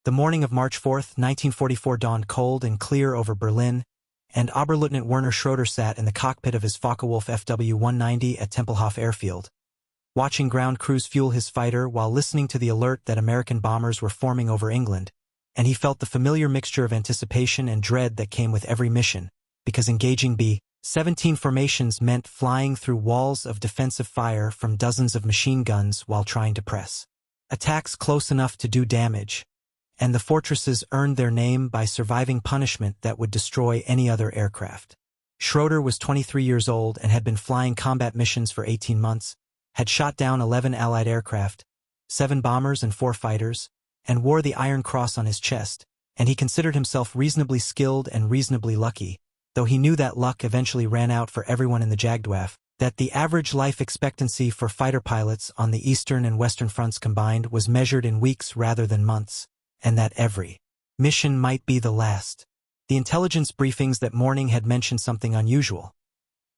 The morning of March 4, 1944 dawned cold and clear over Berlin, and Oberleutnant Werner Schroeder sat in the cockpit of his Focke-Wulf FW-190 at Tempelhof Airfield, watching ground crews fuel his fighter while listening to the alert that American bombers were forming over England, and he felt the familiar mixture of anticipation and dread that came with every mission, because engaging B-17 formations meant flying through walls of defensive fire from dozens of machine guns while trying to press attacks close enough to do damage, and the fortresses earned their name by surviving punishment that would destroy any other aircraft. Schroeder was 23 years old and had been flying combat missions for 18 months, had shot down 11 Allied aircraft, 7 bombers and 4 fighters, and wore the Iron Cross on his chest, and he considered himself reasonably skilled and reasonably lucky, though he knew that luck eventually ran out for everyone in the WWII, that the average life expectancy for fighter pilots on the Eastern and Western fronts combined was measured in weeks rather than months, and that every mission might be the last. The intelligence briefings that morning had mentioned something unusual.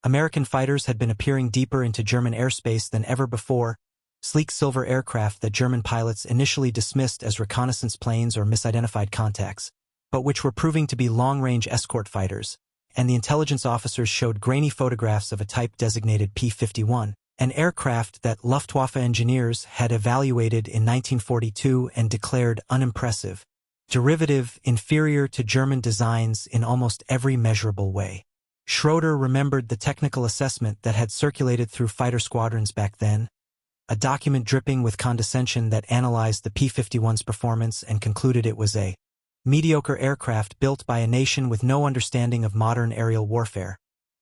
American fighters had been appearing deeper into German airspace than ever before, sleek silver aircraft that German pilots initially dismissed as reconnaissance planes or misidentified contacts, but which were proving to be long-range escort fighters, and the intelligence officers showed grainy photographs of a type designated P-51, an aircraft that Luftwaffe engineers had evaluated in 1942 and declared unimpressive, derivative, inferior to German designs in almost every measurable way. Schroeder remembered the technical assessment that had circulated through fighter squadrons back then, a document dripping with condescension that analyzed the P-51's performance and concluded it was a mediocre aircraft built by a nation with no understanding of modern aerial warfare,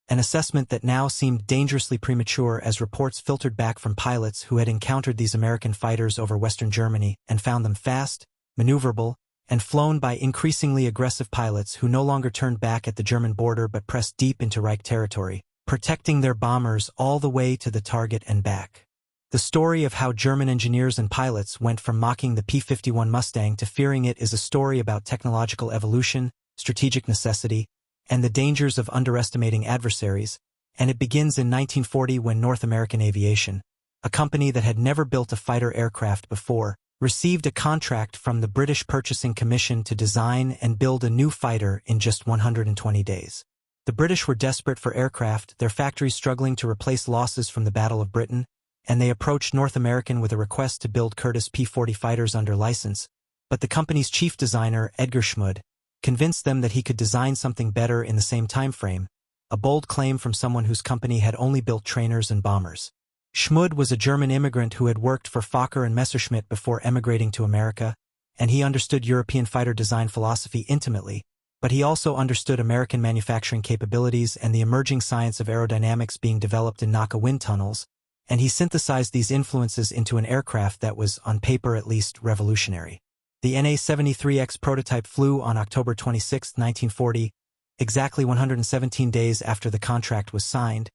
an assessment that now seemed dangerously premature as reports filtered back from pilots who had encountered these American fighters over Western Germany and found them fast, maneuverable, and flown by increasingly aggressive pilots who no longer turned back at the German border but pressed deep into Reich territory, protecting their bombers all the way to the target and back. The story of how German engineers and pilots went from mocking the P-51 Mustang to fearing it is a story about technological evolution, strategic necessity, and the dangers of underestimating adversaries, and it begins in 1940 when North American Aviation, a company that had never built a fighter aircraft before, received a contract from the British Purchasing Commission to design and build a new fighter in just 120 days. The British were desperate for aircraft, their factories struggling to replace losses from the Battle of Britain, and they approached North American with a request to build Curtiss P-40 fighters under license, but the company's chief designer, Edgar Schmud, convinced them that he could design something better in the same time frame, a bold claim from someone whose company had only built trainers and bombers. Schmud was a German immigrant who had worked for Fokker and Messerschmitt before emigrating to America, and he understood European fighter design philosophy intimately, but he also understood American manufacturing capabilities and the emerging science of aerodynamics being developed in Naka wind tunnels, and he synthesized these influences into an aircraft that was, on paper at least, revolutionary. The NA-73X prototype flew on October 26, 1940, exactly 117 days after the contract was signed,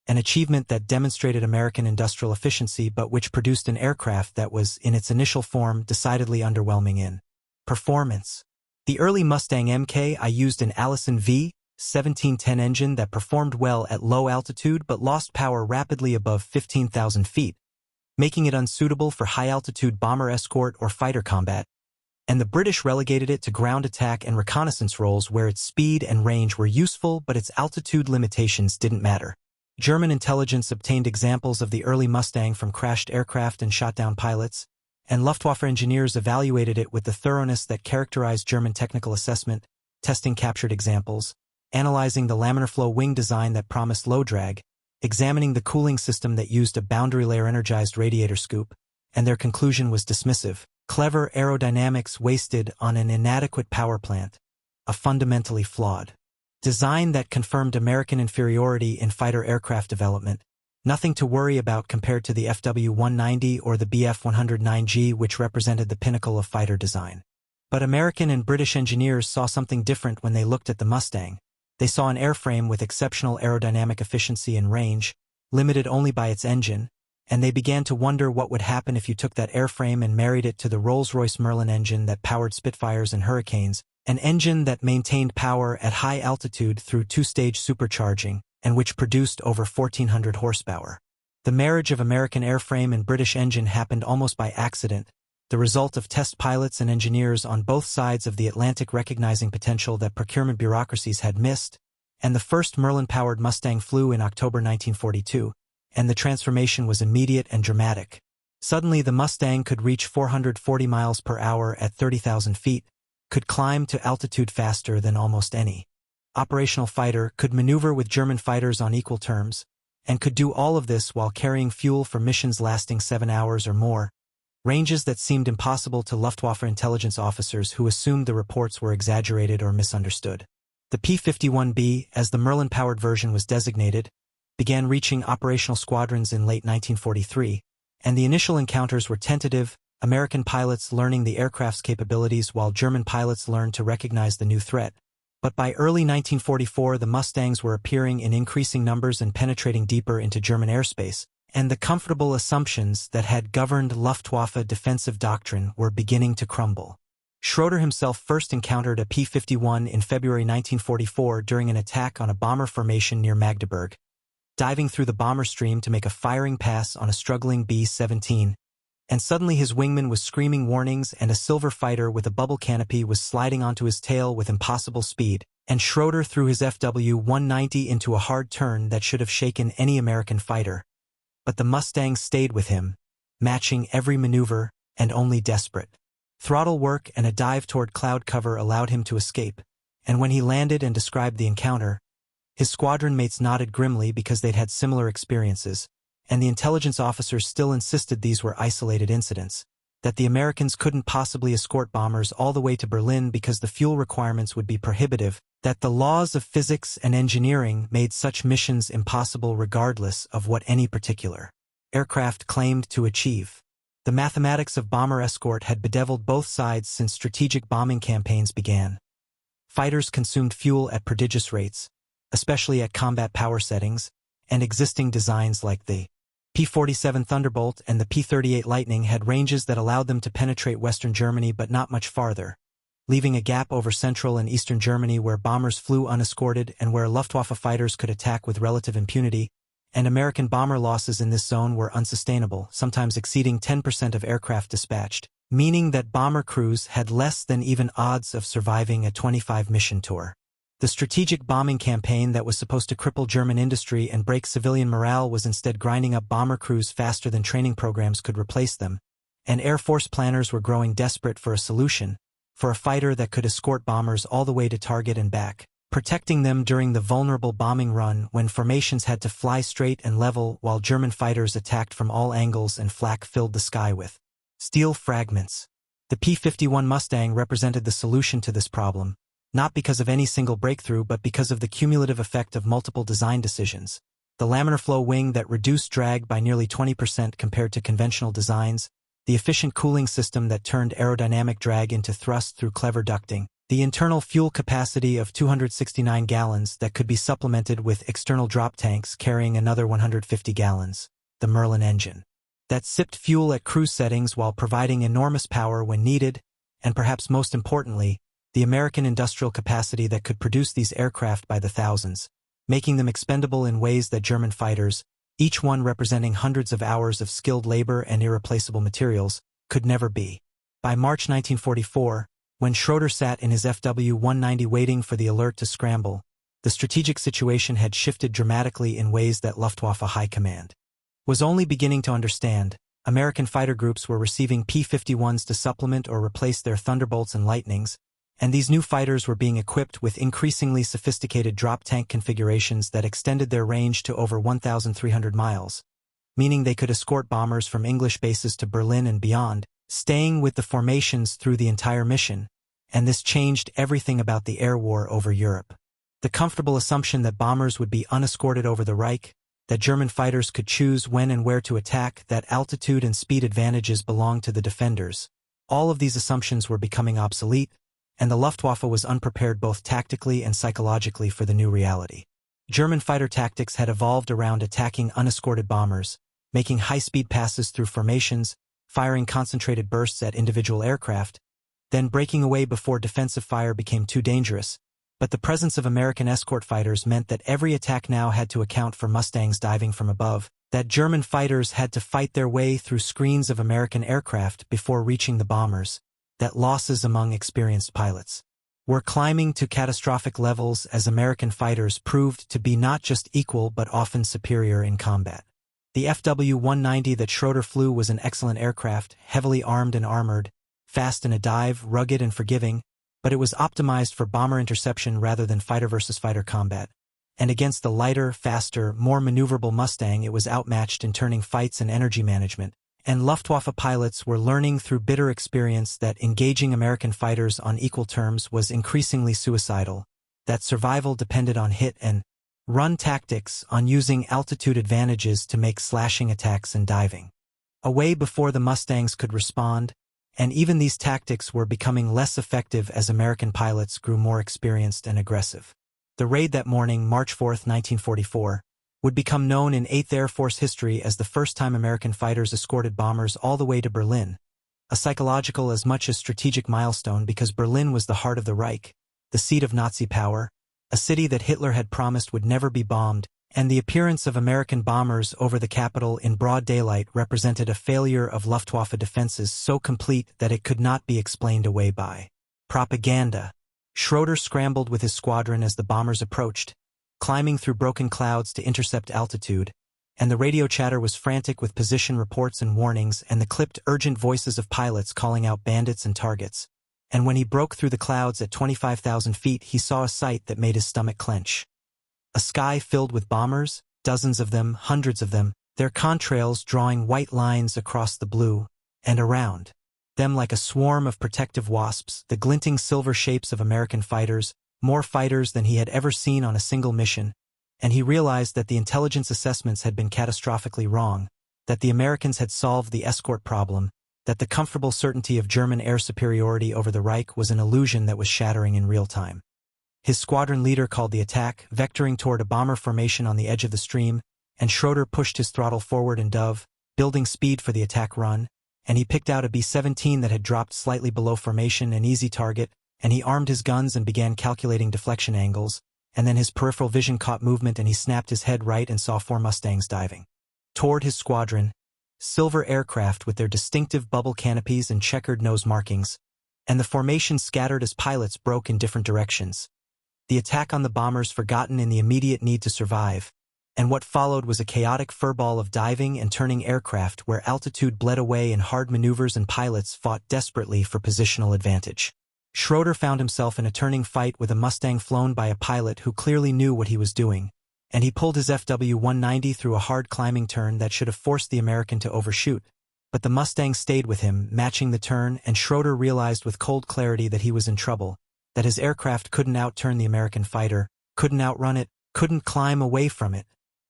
an achievement that demonstrated American industrial efficiency but which produced an aircraft that was, in its initial form, decidedly underwhelming in performance. The early Mustang Mk used an Allison V-1710 engine that performed well at low altitude but lost power rapidly above 15,000 feet, making it unsuitable for high-altitude bomber escort or fighter combat, and the British relegated it to ground attack and reconnaissance roles where its speed and range were useful but its altitude limitations didn't matter. German intelligence obtained examples of the early Mustang from crashed aircraft and shot-down pilots, and Luftwaffe engineers evaluated it with the thoroughness that characterized German technical assessment, testing captured examples, analyzing the laminar flow wing design that promised low drag, examining the cooling system that used a boundary layer energized radiator scoop, and their conclusion was dismissive. Clever aerodynamics wasted on an inadequate power plant, a fundamentally flawed design that confirmed American inferiority in fighter aircraft development, nothing to worry about compared to the FW-190 or the Bf-109G, which represented the pinnacle of fighter design. But American and British engineers saw something different when they looked at the Mustang. They saw an airframe with exceptional aerodynamic efficiency and range, limited only by its engine, and they began to wonder what would happen if you took that airframe and married it to the Rolls-Royce Merlin engine that powered Spitfires and Hurricanes, an engine that maintained power at high altitude through two-stage supercharging, and which produced over 1,400 horsepower. The marriage of American airframe and British engine happened almost by accident, the result of test pilots and engineers on both sides of the Atlantic recognizing potential that procurement bureaucracies had missed, and the first Merlin-powered Mustang flew in October 1942, and the transformation was immediate and dramatic. Suddenly the Mustang could reach 440 miles per hour at 30,000 feet, could climb to altitude faster than almost any operational fighter, could maneuver with German fighters on equal terms, and could do all of this while carrying fuel for missions lasting 7 hours or more, ranges that seemed impossible to Luftwaffe intelligence officers who assumed the reports were exaggerated or misunderstood. The P-51B, as the Merlin-powered version was designated, began reaching operational squadrons in late 1943, and the initial encounters were tentative, American pilots learning the aircraft's capabilities while German pilots learned to recognize the new threat. But by early 1944 the Mustangs were appearing in increasing numbers and penetrating deeper into German airspace, and the comfortable assumptions that had governed Luftwaffe defensive doctrine were beginning to crumble. Schroeder himself first encountered a P-51 in February 1944 during an attack on a bomber formation near Magdeburg, diving through the bomber stream to make a firing pass on a struggling B-17, and suddenly his wingman was screaming warnings and a silver fighter with a bubble canopy was sliding onto his tail with impossible speed, and Schroeder threw his FW-190 into a hard turn that should have shaken any American fighter. But the Mustang stayed with him, matching every maneuver and only desperate. Throttle work and a dive toward cloud cover allowed him to escape, and when he landed and described the encounter, his squadron mates nodded grimly because they'd had similar experiences, and the intelligence officers still insisted these were isolated incidents, that the Americans couldn't possibly escort bombers all the way to Berlin because the fuel requirements would be prohibitive, that the laws of physics and engineering made such missions impossible regardless of what any particular aircraft claimed to achieve. The mathematics of bomber escort had bedeviled both sides since strategic bombing campaigns began. Fighters consumed fuel at prodigious rates, especially at combat power settings, and existing designs like the P-47 Thunderbolt and the P-38 Lightning had ranges that allowed them to penetrate western Germany but not much farther, leaving a gap over central and eastern Germany where bombers flew unescorted and where Luftwaffe fighters could attack with relative impunity, and American bomber losses in this zone were unsustainable, sometimes exceeding 10% of aircraft dispatched, meaning that bomber crews had less than even odds of surviving a 25-mission tour. The strategic bombing campaign that was supposed to cripple German industry and break civilian morale was instead grinding up bomber crews faster than training programs could replace them, and Air Force planners were growing desperate for a solution, for a fighter that could escort bombers all the way to target and back, protecting them during the vulnerable bombing run when formations had to fly straight and level while German fighters attacked from all angles and flak filled the sky with steel fragments. The P-51 Mustang represented the solution to this problem, not because of any single breakthrough but because of the cumulative effect of multiple design decisions. The laminar flow wing that reduced drag by nearly 20% compared to conventional designs, the efficient cooling system that turned aerodynamic drag into thrust through clever ducting, the internal fuel capacity of 269 gallons that could be supplemented with external drop tanks carrying another 150 gallons, the Merlin engine, that sipped fuel at cruise settings while providing enormous power when needed, and perhaps most importantly, the American industrial capacity that could produce these aircraft by the thousands, making them expendable in ways that German fighters, each one representing hundreds of hours of skilled labor and irreplaceable materials, could never be. By March 1944, when Schroeder sat in his FW-190 waiting for the alert to scramble, the strategic situation had shifted dramatically in ways that Luftwaffe High Command was only beginning to understand. American fighter groups were receiving P-51s to supplement or replace their Thunderbolts and Lightnings, and these new fighters were being equipped with increasingly sophisticated drop tank configurations that extended their range to over 1,300 miles, meaning they could escort bombers from English bases to Berlin and beyond, staying with the formations through the entire mission, and this changed everything about the air war over Europe. The comfortable assumption that bombers would be unescorted over the Reich, that German fighters could choose when and where to attack, that altitude and speed advantages belonged to the defenders, all of these assumptions were becoming obsolete, and the Luftwaffe was unprepared both tactically and psychologically for the new reality. German fighter tactics had evolved around attacking unescorted bombers, making high-speed passes through formations, firing concentrated bursts at individual aircraft, then breaking away before defensive fire became too dangerous. But the presence of American escort fighters meant that every attack now had to account for Mustangs diving from above, that German fighters had to fight their way through screens of American aircraft before reaching the bombers, that losses among experienced pilots were climbing to catastrophic levels as American fighters proved to be not just equal but often superior in combat. The FW-190 that Schroeder flew was an excellent aircraft, heavily armed and armored, fast in a dive, rugged and forgiving, but it was optimized for bomber interception rather than fighter-versus-fighter combat. And against the lighter, faster, more maneuverable Mustang it was outmatched in turning fights and energy management, and Luftwaffe pilots were learning through bitter experience that engaging American fighters on equal terms was increasingly suicidal, that survival depended on hit and run tactics, on using altitude advantages to make slashing attacks and diving away before the Mustangs could respond, and even these tactics were becoming less effective as American pilots grew more experienced and aggressive. The raid that morning, March 4, 1944, would become known in 8th Air Force history as the first time American fighters escorted bombers all the way to Berlin, a psychological as much as strategic milestone because Berlin was the heart of the Reich, the seat of Nazi power, a city that Hitler had promised would never be bombed, and the appearance of American bombers over the capital in broad daylight represented a failure of Luftwaffe defenses so complete that it could not be explained away by propaganda. Schroeder scrambled with his squadron as the bombers approached, climbing through broken clouds to intercept altitude, and the radio chatter was frantic with position reports and warnings and the clipped urgent voices of pilots calling out bandits and targets. And when he broke through the clouds at 25,000 feet he saw a sight that made his stomach clench. A sky filled with bombers, dozens of them, hundreds of them, their contrails drawing white lines across the blue, and around them like a swarm of protective wasps, the glinting silver shapes of American fighters, more fighters than he had ever seen on a single mission, and he realized that the intelligence assessments had been catastrophically wrong, that the Americans had solved the escort problem, that the comfortable certainty of German air superiority over the Reich was an illusion that was shattering in real time. His squadron leader called the attack, vectoring toward a bomber formation on the edge of the stream, and Schroeder pushed his throttle forward and dove, building speed for the attack run, and he picked out a B-17 that had dropped slightly below formation, an easy target, and he armed his guns and began calculating deflection angles, and then his peripheral vision caught movement and he snapped his head right and saw 4 Mustangs diving toward his squadron, silver aircraft with their distinctive bubble canopies and checkered nose markings, and the formation scattered as pilots broke in different directions. The attack on the bombers forgotten in the immediate need to survive, and what followed was a chaotic furball of diving and turning aircraft where altitude bled away in hard maneuvers and pilots fought desperately for positional advantage. Schroeder found himself in a turning fight with a Mustang flown by a pilot who clearly knew what he was doing, and he pulled his FW-190 through a hard climbing turn that should have forced the American to overshoot. But the Mustang stayed with him, matching the turn, and Schroeder realized with cold clarity that he was in trouble, that his aircraft couldn't outturn the American fighter, couldn't outrun it, couldn't climb away from it,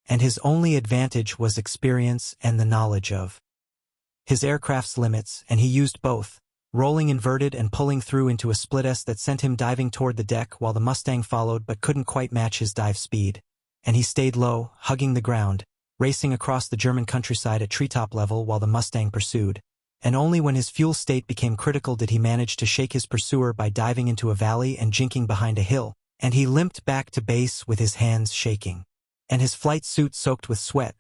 and his only advantage was experience and the knowledge of his aircraft's limits, and he used both, rolling inverted and pulling through into a split S that sent him diving toward the deck while the Mustang followed but couldn't quite match his dive speed, and he stayed low, hugging the ground, racing across the German countryside at treetop level while the Mustang pursued, and only when his fuel state became critical did he manage to shake his pursuer by diving into a valley and jinking behind a hill, and he limped back to base with his hands shaking, and his flight suit soaked with sweat,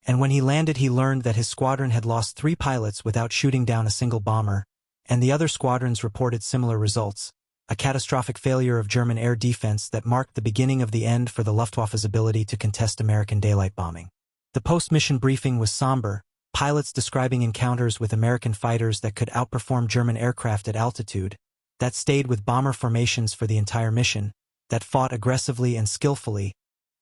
and when he landed he learned that his squadron had lost 3 pilots without shooting down a single bomber, and the other squadrons reported similar results, a catastrophic failure of German air defense that marked the beginning of the end for the Luftwaffe's ability to contest American daylight bombing. The post-mission briefing was somber, pilots describing encounters with American fighters that could outperform German aircraft at altitude, that stayed with bomber formations for the entire mission, that fought aggressively and skillfully,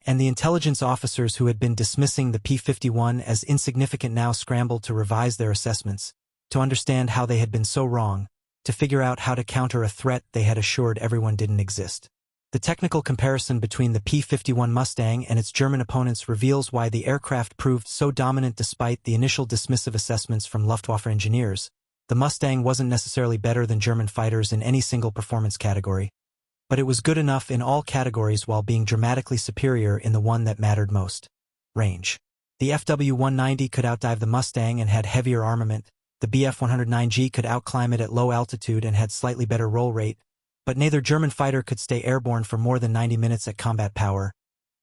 and the intelligence officers who had been dismissing the P-51 as insignificant now scrambled to revise their assessments, to understand how they had been so wrong, to figure out how to counter a threat they had assured everyone didn't exist. The technical comparison between the P-51 Mustang and its German opponents reveals why the aircraft proved so dominant despite the initial dismissive assessments from Luftwaffe engineers. The Mustang wasn't necessarily better than German fighters in any single performance category, but it was good enough in all categories while being dramatically superior in the one that mattered most: range. The FW-190 could outdive the Mustang and had heavier armament, the Bf-109G could outclimb it at low altitude and had slightly better roll rate, but neither German fighter could stay airborne for more than 90 minutes at combat power,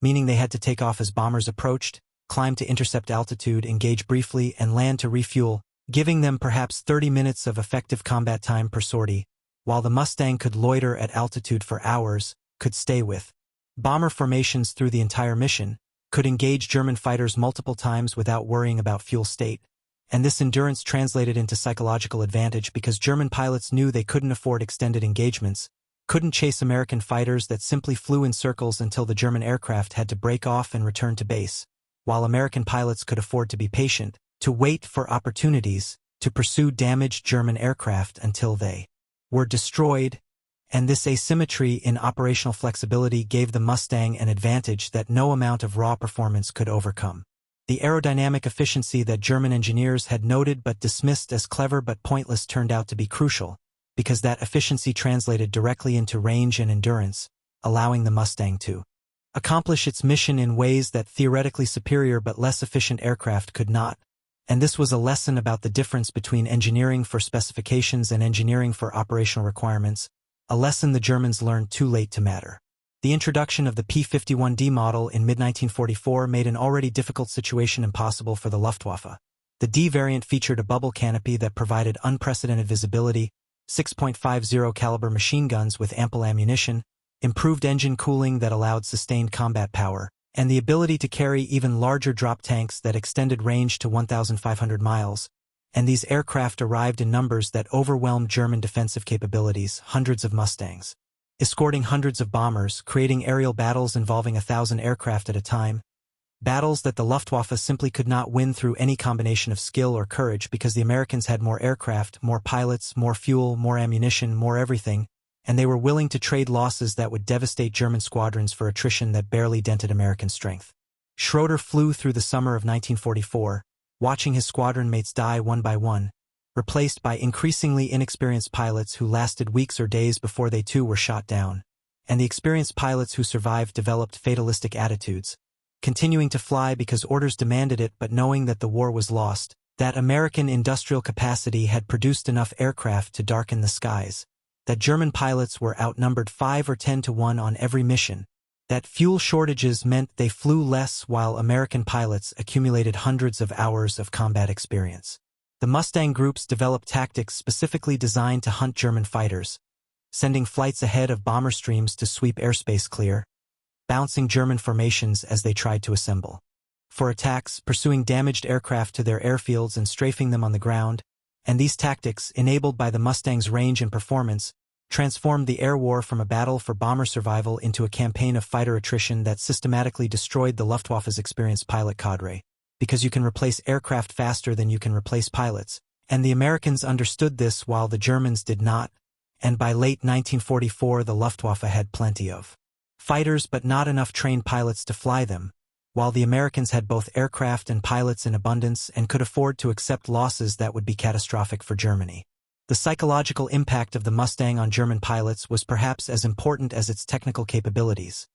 meaning they had to take off as bombers approached, climb to intercept altitude, engage briefly, and land to refuel, giving them perhaps 30 minutes of effective combat time per sortie, while the Mustang could loiter at altitude for hours, could stay with bomber formations through the entire mission, could engage German fighters multiple times without worrying about fuel state. And this endurance translated into psychological advantage because German pilots knew they couldn't afford extended engagements, couldn't chase American fighters that simply flew in circles until the German aircraft had to break off and return to base, while American pilots could afford to be patient, to wait for opportunities, to pursue damaged German aircraft until they were destroyed. And this asymmetry in operational flexibility gave the Mustang an advantage that no amount of raw performance could overcome. The aerodynamic efficiency that German engineers had noted but dismissed as clever but pointless turned out to be crucial, because that efficiency translated directly into range and endurance, allowing the Mustang to accomplish its mission in ways that theoretically superior but less efficient aircraft could not. And this was a lesson about the difference between engineering for specifications and engineering for operational requirements, a lesson the Germans learned too late to matter. The introduction of the P-51D model in mid-1944 made an already difficult situation impossible for the Luftwaffe. The D variant featured a bubble canopy that provided unprecedented visibility, 6.50 caliber machine guns with ample ammunition, improved engine cooling that allowed sustained combat power, and the ability to carry even larger drop tanks that extended range to 1,500 miles. And these aircraft arrived in numbers that overwhelmed German defensive capabilities, hundreds of Mustangs, escorting hundreds of bombers, creating aerial battles involving 1,000 aircraft at a time, battles that the Luftwaffe simply could not win through any combination of skill or courage because the Americans had more aircraft, more pilots, more fuel, more ammunition, more everything, and they were willing to trade losses that would devastate German squadrons for attrition that barely dented American strength. Schroeder flew through the summer of 1944, watching his squadron mates die one by one, replaced by increasingly inexperienced pilots who lasted weeks or days before they too were shot down. And the experienced pilots who survived developed fatalistic attitudes, continuing to fly because orders demanded it but knowing that the war was lost, that American industrial capacity had produced enough aircraft to darken the skies, that German pilots were outnumbered 5 or 10 to 1 on every mission, that fuel shortages meant they flew less while American pilots accumulated hundreds of hours of combat experience. The Mustang groups developed tactics specifically designed to hunt German fighters, sending flights ahead of bomber streams to sweep airspace clear, bouncing German formations as they tried to assemble for attacks, pursuing damaged aircraft to their airfields and strafing them on the ground. And these tactics, enabled by the Mustang's range and performance, transformed the air war from a battle for bomber survival into a campaign of fighter attrition that systematically destroyed the Luftwaffe's experienced pilot cadre, because you can replace aircraft faster than you can replace pilots, and the Americans understood this while the Germans did not, and by late 1944 the Luftwaffe had plenty of fighters but not enough trained pilots to fly them, while the Americans had both aircraft and pilots in abundance and could afford to accept losses that would be catastrophic for Germany. The psychological impact of the Mustang on German pilots was perhaps as important as its technical capabilities.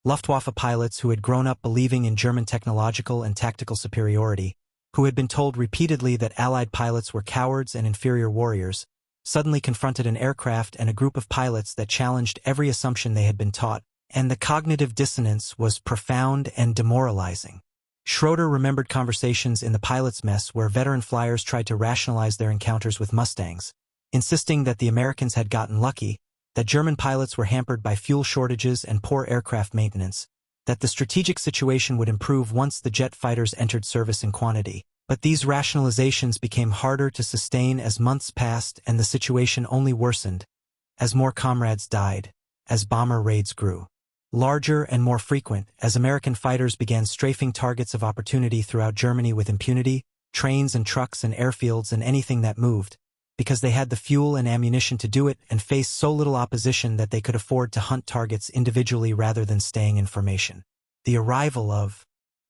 Luftwaffe pilots who had grown up believing in German technological and tactical superiority, who had been told repeatedly that Allied pilots were cowards and inferior warriors, suddenly confronted an aircraft and a group of pilots that challenged every assumption they had been taught, and the cognitive dissonance was profound and demoralizing. Schroeder remembered conversations in the pilot's mess where veteran flyers tried to rationalize their encounters with Mustangs, insisting that the Americans had gotten lucky, that German pilots were hampered by fuel shortages and poor aircraft maintenance, that the strategic situation would improve once the jet fighters entered service in quantity. But these rationalizations became harder to sustain as months passed and the situation only worsened, as more comrades died, as bomber raids grew larger and more frequent, as American fighters began strafing targets of opportunity throughout Germany with impunity, trains and trucks and airfields and anything that moved, because they had the fuel and ammunition to do it and faced so little opposition that they could afford to hunt targets individually rather than staying in formation. The arrival of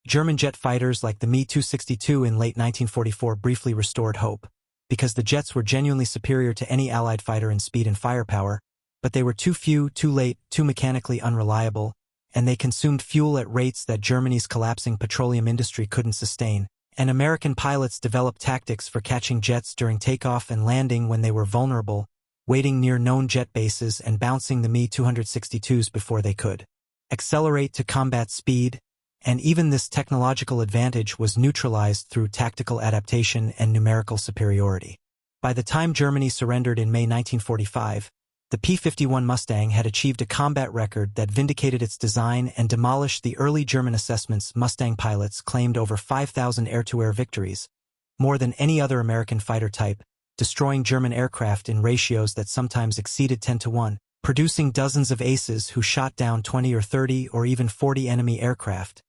German jet fighters like the Me-262 in late 1944 briefly restored hope, because the jets were genuinely superior to any Allied fighter in speed and firepower, but they were too few, too late, too mechanically unreliable, and they consumed fuel at rates that Germany's collapsing petroleum industry couldn't sustain. And American pilots developed tactics for catching jets during takeoff and landing when they were vulnerable, waiting near known jet bases and bouncing the Me-262s before they could accelerate to combat speed, And even this technological advantage was neutralized through tactical adaptation and numerical superiority. By the time Germany surrendered in May 1945, the P-51 Mustang had achieved a combat record that vindicated its design and demolished the early German assessments. Mustang pilots claimed over 5,000 air-to-air victories, more than any other American fighter type, destroying German aircraft in ratios that sometimes exceeded 10-1, producing dozens of aces who shot down 20 or 30 or even 40 enemy aircraft,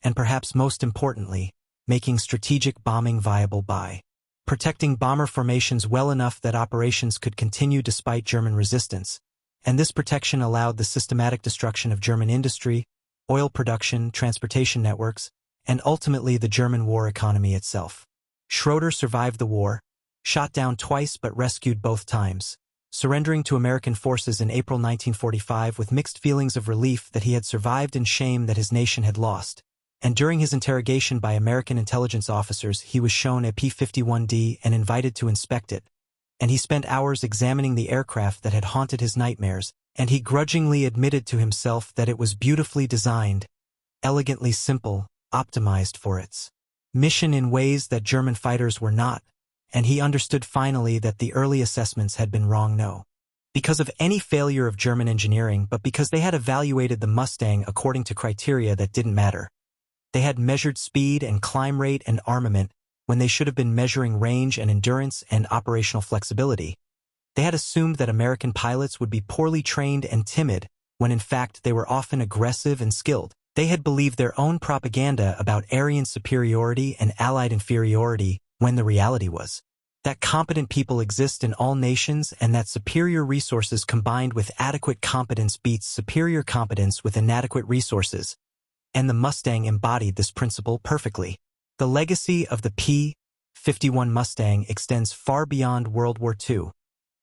and perhaps most importantly, making strategic bombing viable by protecting bomber formations well enough that operations could continue despite German resistance, and this protection allowed the systematic destruction of German industry, oil production, transportation networks, and ultimately the German war economy itself. Schroeder survived the war, shot down twice but rescued both times, surrendering to American forces in April 1945 with mixed feelings of relief that he had survived and shame that his nation had lost. And during his interrogation by American intelligence officers, he was shown a P-51D and invited to inspect it. And he spent hours examining the aircraft that had haunted his nightmares, and he grudgingly admitted to himself that it was beautifully designed, elegantly simple, optimized for its mission in ways that German fighters were not, and he understood finally that the early assessments had been wrong no because of any failure of German engineering, but because they had evaluated the Mustang according to criteria that didn't matter. They had measured speed and climb rate and armament when they should have been measuring range and endurance and operational flexibility. They had assumed that American pilots would be poorly trained and timid, when in fact they were often aggressive and skilled. They had believed their own propaganda about Aryan superiority and Allied inferiority, when the reality was that competent people exist in all nations and that superior resources combined with adequate competence beats superior competence with inadequate resources. And the Mustang embodied this principle perfectly. The legacy of the P-51 Mustang extends far beyond World War II,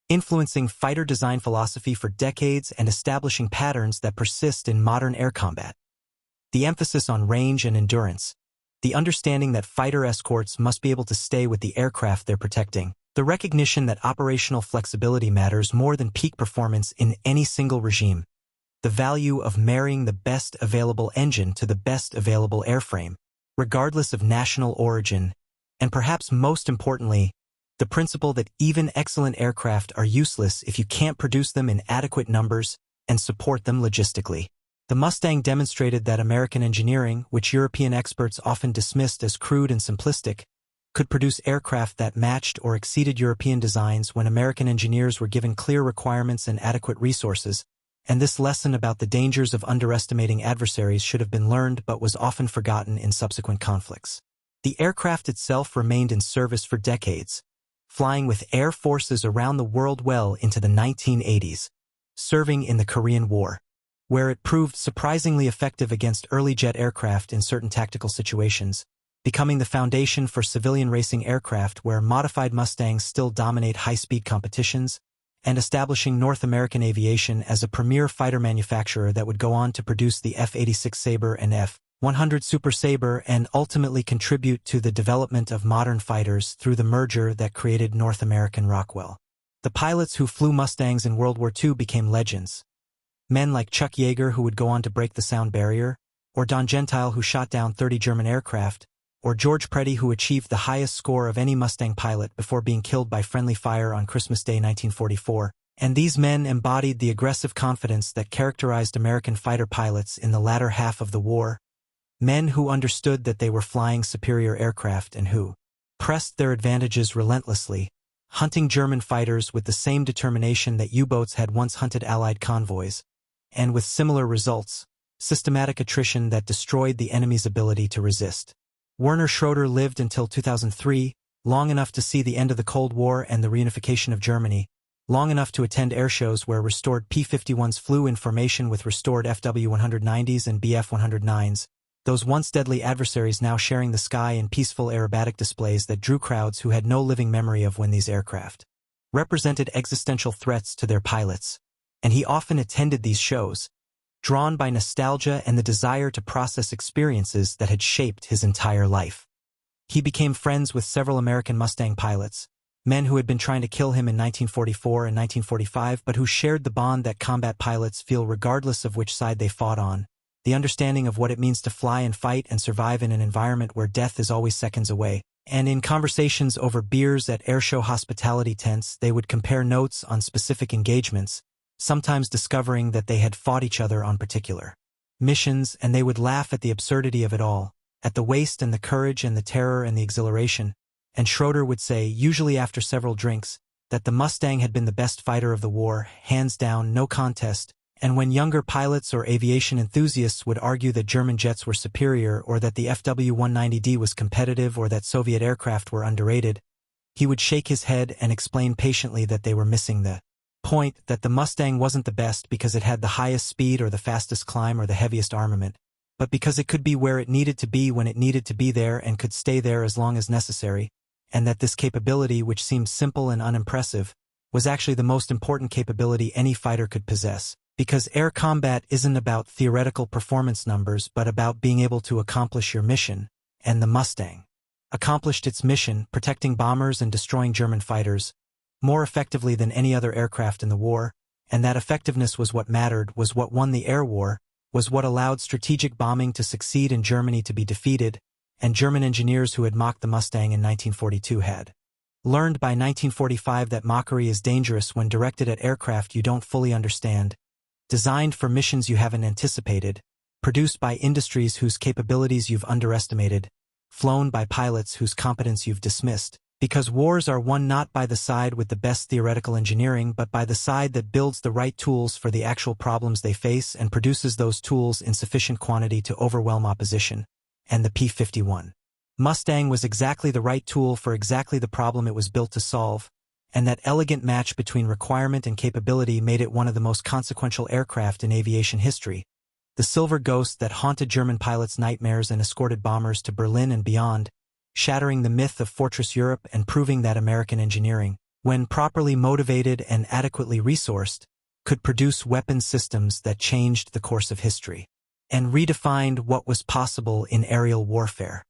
influencing fighter design philosophy for decades and establishing patterns that persist in modern air combat. The emphasis on range and endurance, the understanding that fighter escorts must be able to stay with the aircraft they're protecting, the recognition that operational flexibility matters more than peak performance in any single regime, the value of marrying the best available engine to the best available airframe, regardless of national origin, and perhaps most importantly, the principle that even excellent aircraft are useless if you can't produce them in adequate numbers and support them logistically. The Mustang demonstrated that American engineering, which European experts often dismissed as crude and simplistic, could produce aircraft that matched or exceeded European designs when American engineers were given clear requirements and adequate resources. And this lesson about the dangers of underestimating adversaries should have been learned but was often forgotten in subsequent conflicts. The aircraft itself remained in service for decades, flying with air forces around the world well into the 1980s, serving in the Korean War, where it proved surprisingly effective against early jet aircraft in certain tactical situations, becoming the foundation for civilian racing aircraft where modified Mustangs still dominate high-speed competitions, and establishing North American Aviation as a premier fighter manufacturer that would go on to produce the F-86 Sabre and F-100 Super Sabre and ultimately contribute to the development of modern fighters through the merger that created North American Rockwell. The pilots who flew Mustangs in World War II became legends. Men like Chuck Yeager, who would go on to break the sound barrier, or Don Gentile, who shot down 30 German aircraft, or George Preddy, who achieved the highest score of any Mustang pilot before being killed by friendly fire on Christmas Day 1944, and these men embodied the aggressive confidence that characterized American fighter pilots in the latter half of the war, men who understood that they were flying superior aircraft and who pressed their advantages relentlessly, hunting German fighters with the same determination that U-boats had once hunted Allied convoys, and with similar results, systematic attrition that destroyed the enemy's ability to resist. Werner Schroeder lived until 2003, long enough to see the end of the Cold War and the reunification of Germany, long enough to attend airshows where restored P-51s flew in formation with restored FW-190s and BF-109s, those once deadly adversaries now sharing the sky in peaceful aerobatic displays that drew crowds who had no living memory of when these aircraft represented existential threats to their pilots, and he often attended these shows, drawn by nostalgia and the desire to process experiences that had shaped his entire life. He became friends with several American Mustang pilots, men who had been trying to kill him in 1944 and 1945 but who shared the bond that combat pilots feel regardless of which side they fought on, the understanding of what it means to fly and fight and survive in an environment where death is always seconds away. And in conversations over beers at airshow hospitality tents, they would compare notes on specific engagements, sometimes discovering that they had fought each other on particular missions, and they would laugh at the absurdity of it all, at the waste and the courage and the terror and the exhilaration. And Schroeder would say, usually after several drinks, that the Mustang had been the best fighter of the war, hands down, no contest. And when younger pilots or aviation enthusiasts would argue that German jets were superior or that the FW-190D was competitive or that Soviet aircraft were underrated, he would shake his head and explain patiently that they were missing the point, that the Mustang wasn't the best because it had the highest speed or the fastest climb or the heaviest armament, but because it could be where it needed to be when it needed to be there and could stay there as long as necessary, and that this capability, which seemed simple and unimpressive, was actually the most important capability any fighter could possess. Because air combat isn't about theoretical performance numbers but about being able to accomplish your mission, and the Mustang accomplished its mission, protecting bombers and destroying German fighters, more effectively than any other aircraft in the war, and that effectiveness was what mattered, was what won the air war, was what allowed strategic bombing to succeed and Germany to be defeated, and German engineers who had mocked the Mustang in 1942 had learned by 1945 that mockery is dangerous when directed at aircraft you don't fully understand, designed for missions you haven't anticipated, produced by industries whose capabilities you've underestimated, flown by pilots whose competence you've dismissed. Because wars are won not by the side with the best theoretical engineering but by the side that builds the right tools for the actual problems they face and produces those tools in sufficient quantity to overwhelm opposition. And the P-51 Mustang was exactly the right tool for exactly the problem it was built to solve, and that elegant match between requirement and capability made it one of the most consequential aircraft in aviation history, the silver ghost that haunted German pilots' nightmares and escorted bombers to Berlin and beyond, shattering the myth of Fortress Europe and proving that American engineering, when properly motivated and adequately resourced, could produce weapon systems that changed the course of history and redefined what was possible in aerial warfare.